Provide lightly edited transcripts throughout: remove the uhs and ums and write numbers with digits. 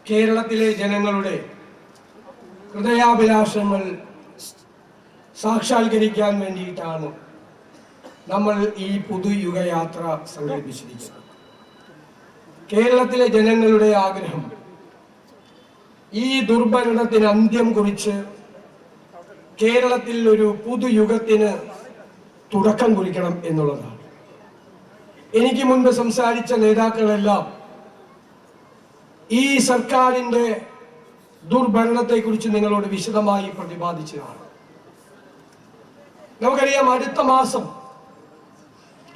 കേരളത്തിലെ ജനങ്ങളുടെ ഹൃദയാഭിലാഷങ്ങൾ സാക്ഷാത്കരിക്കാൻ വേണ്ടിയിട്ടാണ് നമ്മൾ ഈ പുതുയുഗയാത്ര സംഘടിപ്പിച്ചിരിക്കുന്നത്. കേരളത്തിലെ ജനങ്ങളുടെ ആഗ്രഹം ഈ ദുർഭരണത്തിന് അന്ത്യം കുറിച്ച് കേരളത്തിൽ ഒരു പുതുയുഗത്തിന് തുടക്കം കുറിക്കണം എന്നുള്ളതാണ്. എനിക്ക് മുൻപ് സംസാരിച്ച നേതാക്കളെല്ലാം ഈ സർക്കാരിന്റെ ദുർഭരണത്തെക്കുറിച്ച് നിങ്ങളോട് വിശദമായി പ്രതിപാദിച്ചതാണ്. നമുക്കറിയാം, അടുത്ത മാസം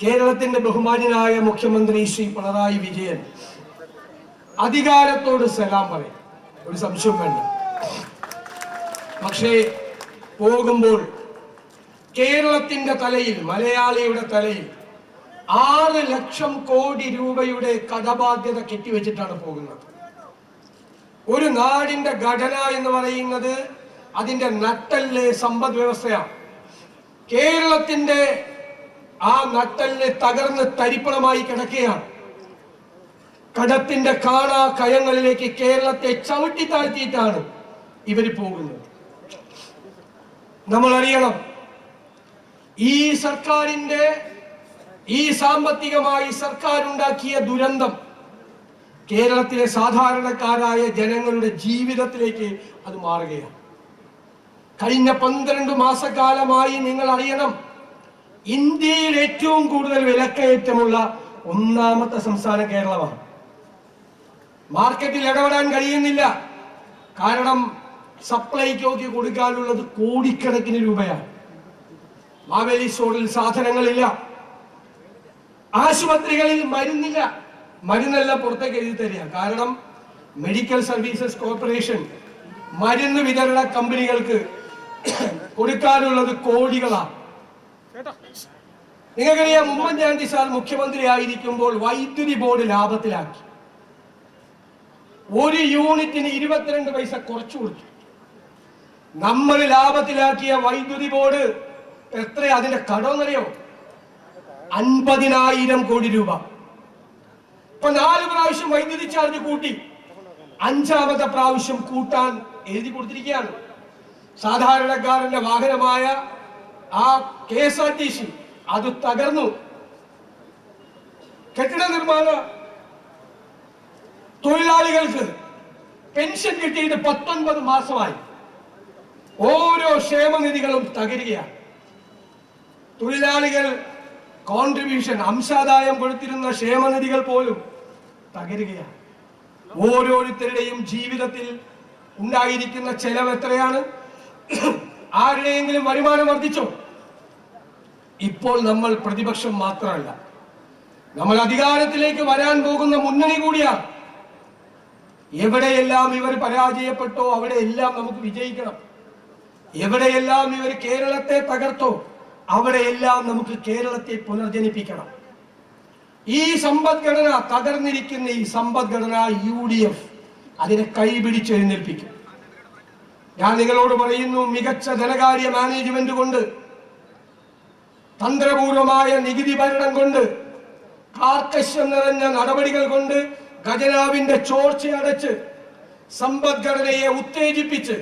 കേരളത്തിന്റെ ബഹുമാന്യനായ മുഖ്യമന്ത്രി ശ്രീ പിണറായി വിജയൻ അധികാരത്തോട് സലാം പറയും, ഒരു സംശയം വേണ്ട. പക്ഷേ പോകുമ്പോൾ കേരളത്തിന്റെ തലയിൽ, മലയാളിയുടെ തലയിൽ 6 ലക്ഷം കോടി രൂപയുടെ കടബാധ്യത കെട്ടിവെച്ചിട്ടാണ് പോകുന്നത്. ഒരു നാടിന്റെ ഘടന എന്ന് പറയുന്നത് അതിന്റെ നട്ടെല്ല് സമ്പദ് വ്യവസ്ഥയാണ്. കേരളത്തിന്റെ ആ നട്ടെല്ല് തകർന്ന് തരിപ്പണമായി കിടക്കുകയാണ്. കടത്തിന്റെ കാണാ കയങ്ങളിലേക്ക് കേരളത്തെ ചവിട്ടി താഴ്ത്തിയിട്ടാണ് ഇവർ പോകുന്നത്. നമ്മൾ അറിയണം, ഈ സർക്കാരിന്റെ ഈ സാമ്പത്തികമായി സർക്കാർ ഉണ്ടാക്കിയ ദുരന്തം കേരളത്തിലെ സാധാരണക്കാരായ ജനങ്ങളുടെ ജീവിതത്തിലേക്ക് അത് മാറുകയാണ്. കഴിഞ്ഞ 12 മാസക്കാലമായി നിങ്ങൾ അറിയണം, ഇന്ത്യയിൽ ഏറ്റവും കൂടുതൽ വിലക്കയറ്റമുള്ള 1ാമത്തെ സംസ്ഥാനം കേരളമാണ്. മാർക്കറ്റിൽ ഇടപെടാൻ കഴിയുന്നില്ല. കാരണം സപ്ലൈക്കോക്ക് കൊടുക്കാനുള്ളത് കോടിക്കണക്കിന് രൂപയാണ്. മാവേലി സ്റ്റോറിൽ സാധനങ്ങളില്ല, ആശുപത്രികളിൽ മരുന്നില്ല. മരുന്നെല്ലാം പുറത്തേക്ക് എഴുതി തരിക. കാരണം മെഡിക്കൽ സർവീസസ് കോർപ്പറേഷൻ മരുന്ന് വിതരണ കമ്പനികൾക്ക് കൊടുക്കാനുള്ളത് കോടികളാണ്. നിങ്ങൾക്കറിയാം, ഉമ്മൻചാണ്ടി സാർ മുഖ്യമന്ത്രി ആയിരിക്കുമ്പോൾ വൈദ്യുതി ബോർഡ് ലാഭത്തിലാക്കി. 1 യൂണിറ്റിന് 22 പൈസ കുറച്ചു കൊടുത്തു. നമ്മൾ ലാഭത്തിലാക്കിയ വൈദ്യുതി ബോർഡ് എത്ര, അതിന്റെ കടമെന്നറിയോ? 50,000 കോടി രൂപ. ഇപ്പൊ 4 പ്രാവശ്യം വൈദ്യുതി ചാർജ് കൂട്ടി, 5ാമത്തെ പ്രാവശ്യം കൂട്ടാൻ എഴുതി കൊടുത്തിരിക്കുകയാണ്. സാധാരണക്കാരന്റെ വാഹനമായ ആ KSRTC അത് തകർന്നു. കെട്ടിട നിർമ്മാണ തൊഴിലാളികൾക്ക് പെൻഷൻ കിട്ടിയിട്ട് 19 മാസമായി. ഓരോ ക്ഷേമനിധികളും തകരുകയാണ്. തൊഴിലാളികൾ കോൺട്രിബ്യൂഷൻ, അംശാദായം കൊടുത്തിരുന്ന ക്ഷേമനിധികൾ പോലും തകരുകയാണ്. ഓരോരുത്തരുടെയും ജീവിതത്തിൽ ഉണ്ടായിരിക്കുന്ന ചെലവ് എത്രയാണ്? ആരുടെയെങ്കിലും വരുമാനം വർദ്ധിച്ചോ? ഇപ്പോൾ നമ്മൾ പ്രതിപക്ഷം മാത്രമല്ല, നമ്മൾ അധികാരത്തിലേക്ക് വരാൻ പോകുന്ന മുന്നണി കൂടിയാണ്. എവിടെയെല്ലാം ഇവർ പരാജയപ്പെട്ടോ അവിടെയെല്ലാം നമുക്ക് വിജയിക്കണം. എവിടെയെല്ലാം ഇവർ കേരളത്തെ തകർത്തോ അവിടെയെല്ലാം നമുക്ക് കേരളത്തെ പുനർജനിപ്പിക്കണം. ഈ സമ്പദ്ഘടന, തകർന്നിരിക്കുന്ന ഈ സമ്പദ്ഘടന UDF അതിനെ കൈപിടിച്ചെഴുന്നേൽപ്പിക്കും. ഞാൻ നിങ്ങളോട് പറയുന്നു, മികച്ച ധനകാര്യ മാനേജ്മെന്റ് കൊണ്ട്, തന്ത്രപൂർവമായ നികുതി ഭരണം കൊണ്ട്, കാർക്കശ്യം നിറഞ്ഞ നടപടികൾ കൊണ്ട് ഖജനാവിന്റെ ചോർച്ചയടച്ച് സമ്പദ്ഘടനയെ ഉത്തേജിപ്പിച്ച്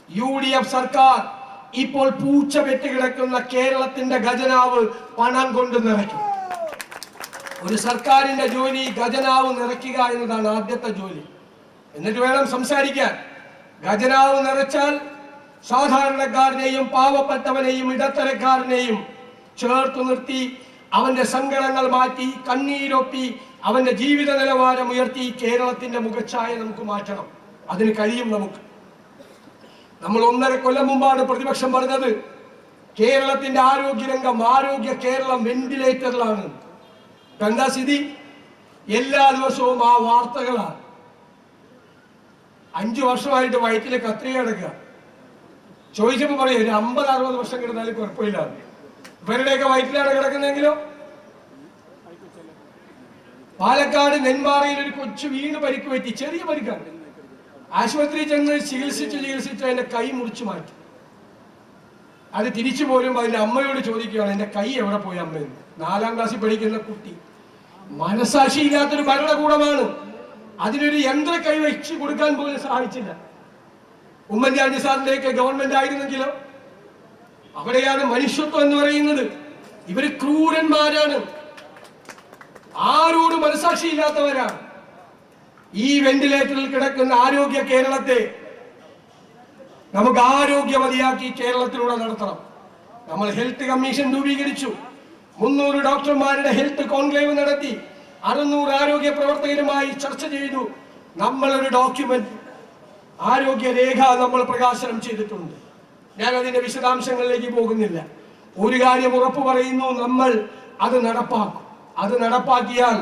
UDF സർക്കാർ ഇപ്പോൾ പൂച്ച പെറ്റുകിടക്കുന്ന കേരളത്തിന്റെ ഖജനാവ് പണം കൊണ്ട് നിറയ്ക്കും. ഒരു സർക്കാരിന്റെ ജോലി ഖജനാവ് നിറയ്ക്കുക എന്നതാണ് ആദ്യത്തെ ജോലി. എന്നിട്ട് വേണം സംസാരിക്കാൻ. ഖജനാവ് നിറച്ചാൽ സാധാരണക്കാരനെയും പാവപ്പെട്ടവനെയും ഇടത്തരക്കാരനെയും ചേർത്തു നിർത്തി അവന്റെ സങ്കടങ്ങൾ മാറ്റി, കണ്ണീരൊപ്പി, അവന്റെ ജീവിത നിലവാരം ഉയർത്തി കേരളത്തിന്റെ മുഖച്ഛായ നമുക്ക് മാറ്റണം. അതിന് കഴിയും നമുക്ക്. നമ്മൾ 1.5 കൊല്ലം മുമ്പാണ് പ്രതിപക്ഷം പറഞ്ഞത് കേരളത്തിന്റെ ആരോഗ്യരംഗം, ആരോഗ്യ കേരളം വെന്റിലേറ്ററിലാണ്. എന്താ സ്ഥിതി? എല്ലാ ദിവസവും ആ വാർത്തകളാണ്. 5 വർഷമായിട്ട് വയറ്റിലെ കത്രിക കിടക്കുക. ചോദിച്ചപ്പോ പറയും, ഒരു 50-60 വർഷം കിടന്നാലും കുഴപ്പമില്ല. ഇവരുടെയൊക്കെ വയറ്റിലാണ് കിടക്കുന്നതെങ്കിലോ? പാലക്കാട് നെന്മാറയിൽ ഒരു കൊച്ചു വീണ് പരിക്ക് പറ്റി, ചെറിയ പരിക്കാണ്. ആശുപത്രിയിൽ ചെന്ന് ചികിത്സിച്ച് അതിന്റെ കൈ മുറിച്ചു മാറ്റി. അത് തിരിച്ചു പോരുമ്പോ അതിന്റെ അമ്മയോട് ചോദിക്കുകയാണ്, എന്റെ കൈ എവിടെ പോയി അമ്മയെന്ന്. 4ാം ക്ലാസ്സിൽ പഠിക്കുന്ന കുട്ടി. മനസാക്ഷിയില്ലാത്തൊരു ഭരണകൂടമാണ്. അതിനൊരു യന്ത്ര കൈവച്ച് കൊടുക്കാൻ പോലും സഹായിച്ചില്ല. ഉമ്മൻചാണ്ടി സാറിന്റെയൊക്കെ ഗവൺമെന്റ് ആയിരുന്നെങ്കിലോ? അവിടെയാണ് മനുഷ്യത്വം എന്ന് പറയുന്നത്. ഇവര് ക്രൂരന്മാരാണ്, ആരോടും മനസാക്ഷിയില്ലാത്തവരാണ്. ഈ വെന്റിലേറ്ററിൽ കിടക്കുന്ന ആരോഗ്യ കേരളത്തെ നമുക്ക് ആരോഗ്യമതിയാക്കി കേരളത്തിലൂടെ നടത്തണം. നമ്മൾ ഹെൽത്ത് കമ്മീഷൻ രൂപീകരിച്ചു, 300 ഡോക്ടർമാരുടെ ഹെൽത്ത് കോൺക്ലേവ് നടത്തി, 600 ആരോഗ്യ പ്രവർത്തകരുമായി ചർച്ച ചെയ്തു. നമ്മളൊരു ഡോക്യുമെന്റ്, ആരോഗ്യ രേഖ നമ്മൾ പ്രകാശനം ചെയ്തിട്ടുണ്ട്. ഞാൻ അതിന്റെ വിശദാംശങ്ങളിലേക്ക് പോകുന്നില്ല. ഒരു കാര്യം ഉറപ്പു പറയുന്നു, നമ്മൾ അത് നടപ്പാക്കും. അത് നടപ്പാക്കിയാൽ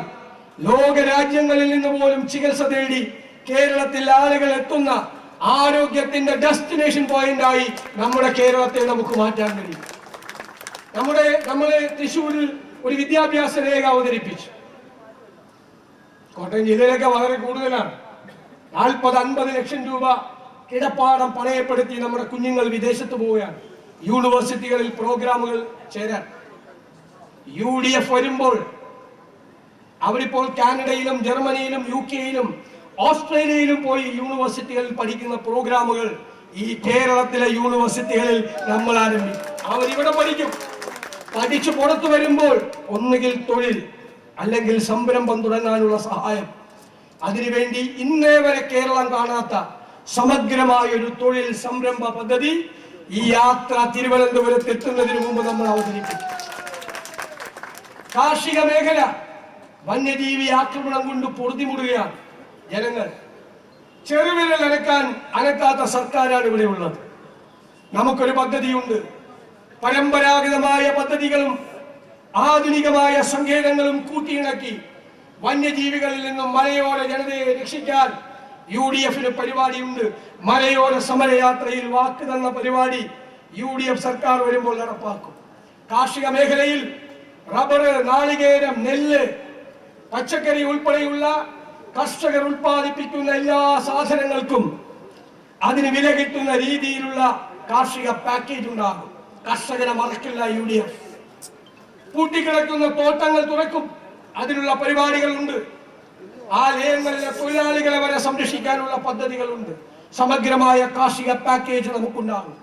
ലോക രാജ്യങ്ങളിൽ നിന്ന് പോലും ചികിത്സ തേടി കേരളത്തിൽ ആളുകൾ എത്തുന്ന ആരോഗ്യത്തിന്റെ ഡെസ്റ്റിനേഷൻ പോയിന്റായി നമ്മുടെ കേരളത്തെ നമുക്ക് മാറ്റാൻ കഴിയും. നമ്മളെ തൃശ്ശൂരിൽ ഒരു വിദ്യാഭ്യാസ രേഖ അവതരിപ്പിച്ചു. കോട്ടയം ജില്ലയിലൊക്കെ വളരെ കൂടുതലാണ്. 40-50 ലക്ഷം രൂപ കിടപ്പാടം പണയപ്പെടുത്തി നമ്മുടെ കുഞ്ഞുങ്ങൾ വിദേശത്ത് പോവുകയാണ് യൂണിവേഴ്സിറ്റികളിൽ പ്രോഗ്രാമുകൾ ചേരാൻ. UDF വരുമ്പോൾ അവരിപ്പോൾ കാനഡയിലും ജർമ്മനിയിലും UK-യിലും ഓസ്ട്രേലിയയിലും പോയി യൂണിവേഴ്സിറ്റികളിൽ പഠിക്കുന്ന പ്രോഗ്രാമുകൾ ഈ കേരളത്തിലെ യൂണിവേഴ്സിറ്റികളിൽ നമ്മൾ ആരംഭിക്കും. അവരിവിടെ പഠിക്കും. പഠിച്ചു പുറത്തു വരുമ്പോൾ ഒന്നുകിൽ തൊഴിൽ അല്ലെങ്കിൽ സംരംഭം തുടങ്ങാനുള്ള സഹായം. അതിനുവേണ്ടി ഇന്നേ വരെ കേരളം കാണാത്ത സമഗ്രമായ ഒരു തൊഴിൽ സംരംഭ പദ്ധതി ഈ യാത്ര തിരുവനന്തപുരത്ത് എത്തുന്നതിന് മുമ്പ് നമ്മൾ അവതരിപ്പിക്കും. കാർഷിക മേഖല വന്യജീവി ആക്രമണം കൊണ്ട് പൊറുതിമുടുകയാണ് ജനങ്ങൾ. ചെറുവിരൽ അനക്കാത്ത സർക്കാരാണ് ഇവിടെ ഉള്ളത്. നമുക്കൊരു പദ്ധതിയുണ്ട്. പരമ്പരാഗതമായ പദ്ധതികളും ആധുനികമായ സങ്കേതങ്ങളും കൂട്ടിയിണക്കി വന്യജീവികളിൽ നിന്നും മലയോര ജനതയെ രക്ഷിക്കാൻ UDF-ന് പരിപാടിയുണ്ട്. മലയോര സമരയാത്രയിൽ വാക്ക് തന്ന പരിപാടി UDF സർക്കാർ വരുമ്പോൾ നടപ്പാക്കും. കാർഷിക മേഖലയിൽ റബ്ബർ, നാളികേരം, നെല്ല്, പച്ചക്കറി ഉൾപ്പെടെയുള്ള കർഷകർ ഉൽപ്പാദിപ്പിക്കുന്ന എല്ലാ സാധനങ്ങൾക്കും അതിന് വില കിട്ടുന്ന രീതിയിലുള്ള കാർഷിക പാക്കേജ് ഉണ്ടാകും. കർഷകനെ മറക്കില്ല UDF. പൂട്ടിക്കിടക്കുന്ന തോട്ടങ്ങൾ തുറക്കും. അതിനുള്ള പരിപാടികളുണ്ട്. ആ ലയങ്ങളിലെ തൊഴിലാളികളെ വരെ സംരക്ഷിക്കാനുള്ള പദ്ധതികളുണ്ട്. സമഗ്രമായ കാർഷിക പാക്കേജ് നമുക്കുണ്ടാകും.